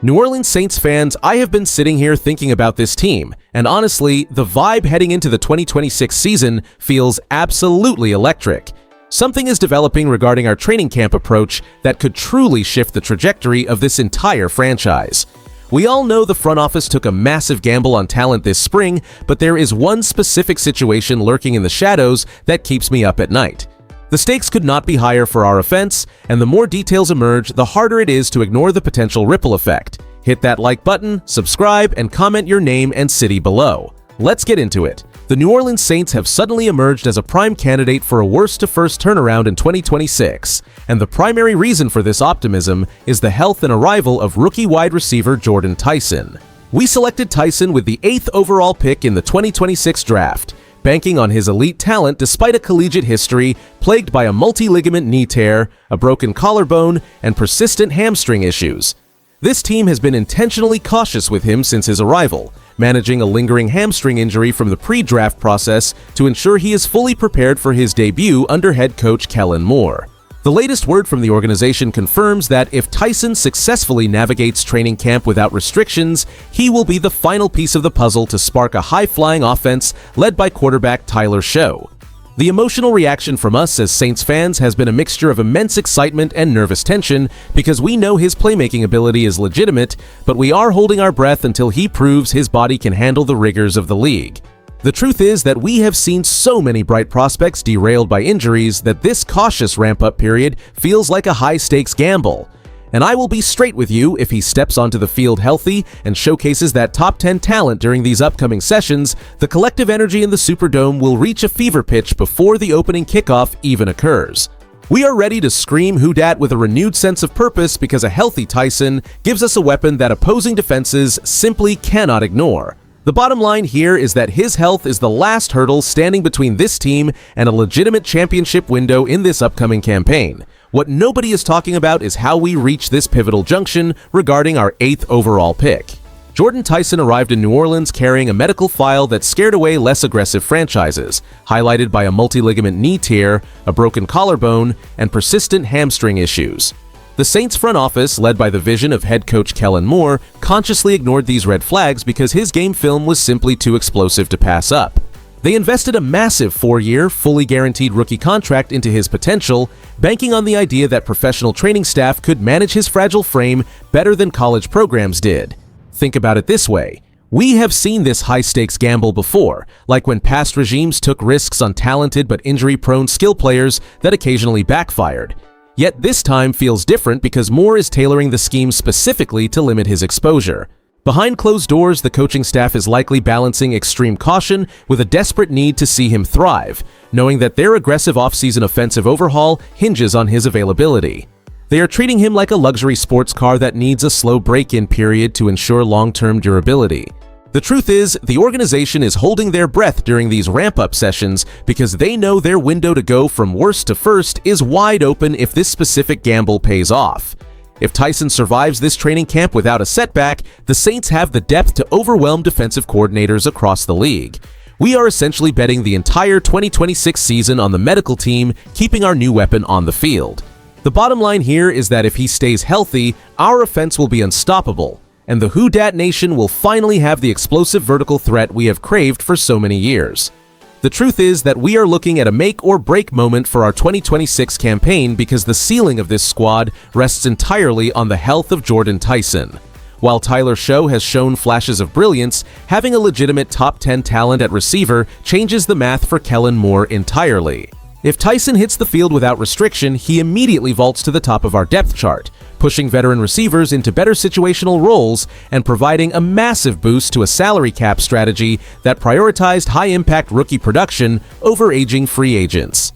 New Orleans Saints fans, I have been sitting here thinking about this team, and honestly, the vibe heading into the 2026 season feels absolutely electric. Something is developing regarding our training camp approach that could truly shift the trajectory of this entire franchise. We all know the front office took a massive gamble on talent this spring, but there is one specific situation lurking in the shadows that keeps me up at night. The stakes could not be higher for our offense, and the more details emerge, the harder it is to ignore the potential ripple effect. Hit that like button, subscribe, and comment your name and city below. Let's get into it. The New Orleans Saints have suddenly emerged as a prime candidate for a worst-to-first turnaround in 2026, and the primary reason for this optimism is the health and arrival of rookie wide receiver Jordan Tyson. We selected Tyson with the 8th overall pick in the 2026 draft, banking on his elite talent despite a collegiate history plagued by a multi-ligament knee tear, a broken collarbone, and persistent hamstring issues. This team has been intentionally cautious with him since his arrival, managing a lingering hamstring injury from the pre-draft process to ensure he is fully prepared for his debut under head coach Kellen Moore. The latest word from the organization confirms that if Tyson successfully navigates training camp without restrictions, he will be the final piece of the puzzle to spark a high-flying offense led by quarterback Tyler Show. The emotional reaction from us as Saints fans has been a mixture of immense excitement and nervous tension because we know his playmaking ability is legitimate, but we are holding our breath until he proves his body can handle the rigors of the league. The truth is that we have seen so many bright prospects derailed by injuries that this cautious ramp-up period feels like a high-stakes gamble. And I will be straight with you, if he steps onto the field healthy and showcases that top 10 talent during these upcoming sessions, the collective energy in the Superdome will reach a fever pitch before the opening kickoff even occurs. We are ready to scream Who Dat with a renewed sense of purpose because a healthy Tyson gives us a weapon that opposing defenses simply cannot ignore. The bottom line here is that his health is the last hurdle standing between this team and a legitimate championship window in this upcoming campaign. What nobody is talking about is how we reach this pivotal junction regarding our 8th overall pick. Jordan Tyson arrived in New Orleans carrying a medical file that scared away less aggressive franchises, highlighted by a multi-ligament knee tear, a broken collarbone, and persistent hamstring issues. The Saints front office, led by the vision of head coach Kellen Moore, consciously ignored these red flags because his game film was simply too explosive to pass up. They invested a massive 4-year, fully guaranteed rookie contract into his potential, banking on the idea that professional training staff could manage his fragile frame better than college programs did. Think about it this way. We have seen this high-stakes gamble before, like when past regimes took risks on talented but injury-prone skill players that occasionally backfired. Yet this time feels different because Moore is tailoring the scheme specifically to limit his exposure. Behind closed doors, the coaching staff is likely balancing extreme caution with a desperate need to see him thrive, knowing that their aggressive offseason offensive overhaul hinges on his availability. They are treating him like a luxury sports car that needs a slow break-in period to ensure long-term durability. The truth is, the organization is holding their breath during these ramp-up sessions because they know their window to go from worst to first is wide open if this specific gamble pays off. If Tyson survives this training camp without a setback, the Saints have the depth to overwhelm defensive coordinators across the league. We are essentially betting the entire 2026 season on the medical team keeping our new weapon on the field. The bottom line here is that if he stays healthy, our offense will be unstoppable, and the Who Dat Nation will finally have the explosive vertical threat we have craved for so many years. The truth is that we are looking at a make-or-break moment for our 2026 campaign because the ceiling of this squad rests entirely on the health of Jordan Tyson. While Tyler Show has shown flashes of brilliance, having a legitimate top 10 talent at receiver changes the math for Kellen Moore entirely. If Tyson hits the field without restriction, he immediately vaults to the top of our depth chart, pushing veteran receivers into better situational roles and providing a massive boost to a salary cap strategy that prioritized high-impact rookie production over aging free agents.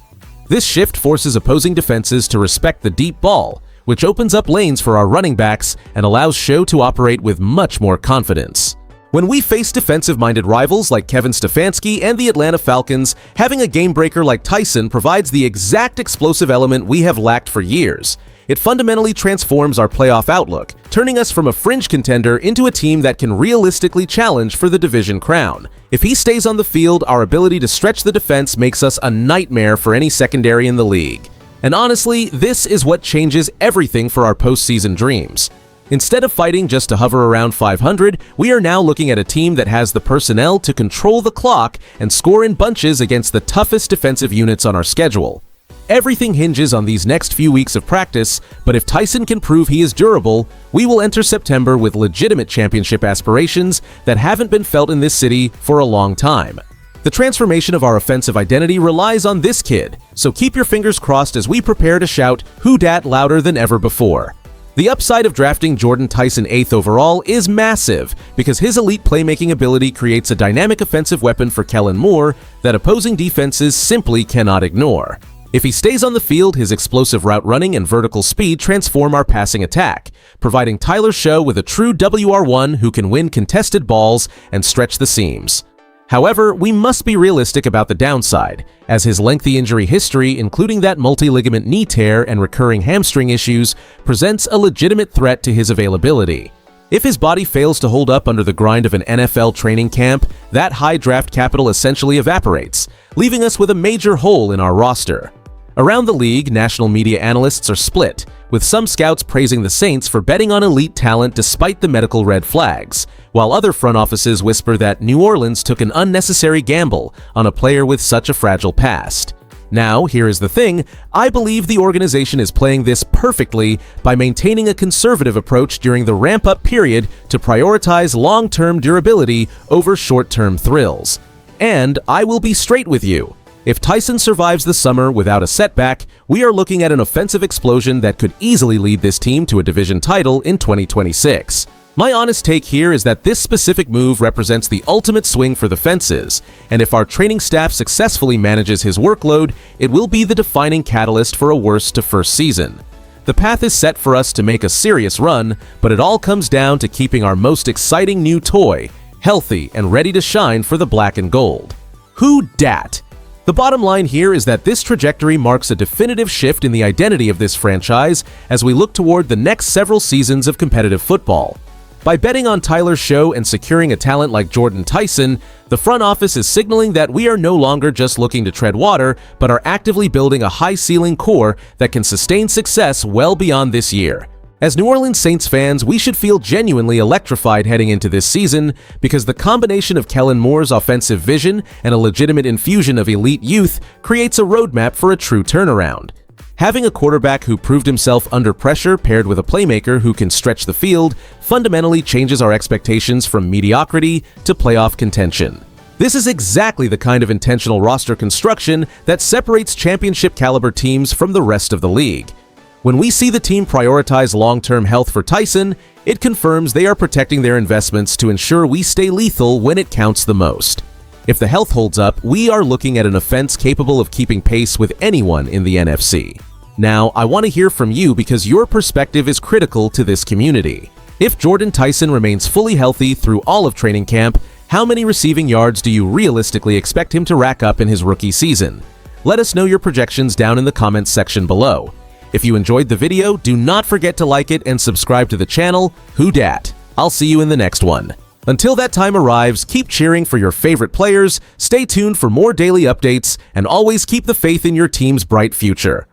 This shift forces opposing defenses to respect the deep ball, which opens up lanes for our running backs and allows Show to operate with much more confidence. When we face defensive-minded rivals like Kevin Stefanski and the Atlanta Falcons, having a game-breaker like Tyson provides the exact explosive element we have lacked for years. It fundamentally transforms our playoff outlook, turning us from a fringe contender into a team that can realistically challenge for the division crown. If he stays on the field, our ability to stretch the defense makes us a nightmare for any secondary in the league. And honestly, this is what changes everything for our postseason dreams. Instead of fighting just to hover around 500, we are now looking at a team that has the personnel to control the clock and score in bunches against the toughest defensive units on our schedule. Everything hinges on these next few weeks of practice, but if Tyson can prove he is durable, we will enter September with legitimate championship aspirations that haven't been felt in this city for a long time. The transformation of our offensive identity relies on this kid, so keep your fingers crossed as we prepare to shout "Who Dat" louder than ever before. The upside of drafting Jordan Tyson 8th overall is massive because his elite playmaking ability creates a dynamic offensive weapon for Kellen Moore that opposing defenses simply cannot ignore. If he stays on the field, his explosive route running and vertical speed transform our passing attack, providing Tyler Show with a true WR1 who can win contested balls and stretch the seams. However, we must be realistic about the downside, as his lengthy injury history, including that multi-ligament knee tear and recurring hamstring issues, presents a legitimate threat to his availability. If his body fails to hold up under the grind of an NFL training camp, that high draft capital essentially evaporates, leaving us with a major hole in our roster. Around the league, national media analysts are split, with some scouts praising the Saints for betting on elite talent despite the medical red flags, while other front offices whisper that New Orleans took an unnecessary gamble on a player with such a fragile past. Now, here is the thing, I believe the organization is playing this perfectly by maintaining a conservative approach during the ramp-up period to prioritize long-term durability over short-term thrills. And I will be straight with you. If Tyson survives the summer without a setback, we are looking at an offensive explosion that could easily lead this team to a division title in 2026. My honest take here is that this specific move represents the ultimate swing for the fences, and if our training staff successfully manages his workload, it will be the defining catalyst for a worst to first season. The path is set for us to make a serious run, but it all comes down to keeping our most exciting new toy healthy and ready to shine for the black and gold. Who Dat? The bottom line here is that this trajectory marks a definitive shift in the identity of this franchise as we look toward the next several seasons of competitive football. By betting on Tyler Show and securing a talent like Jordan Tyson, the front office is signaling that we are no longer just looking to tread water, but are actively building a high-ceiling core that can sustain success well beyond this year. As New Orleans Saints fans, we should feel genuinely electrified heading into this season because the combination of Kellen Moore's offensive vision and a legitimate infusion of elite youth creates a roadmap for a true turnaround. Having a quarterback who proved himself under pressure paired with a playmaker who can stretch the field fundamentally changes our expectations from mediocrity to playoff contention. This is exactly the kind of intentional roster construction that separates championship-caliber teams from the rest of the league. When we see the team prioritize long-term health for Tyson, it confirms they are protecting their investments to ensure we stay lethal when it counts the most. If the health holds up, we are looking at an offense capable of keeping pace with anyone in the NFC. Now, I want to hear from you because your perspective is critical to this community. If Jordan Tyson remains fully healthy through all of training camp, how many receiving yards do you realistically expect him to rack up in his rookie season? Let us know your projections down in the comments section below. If you enjoyed the video, do not forget to like it and subscribe to the channel, Who Dat. I'll see you in the next one. Until that time arrives, keep cheering for your favorite players, stay tuned for more daily updates, and always keep the faith in your team's bright future.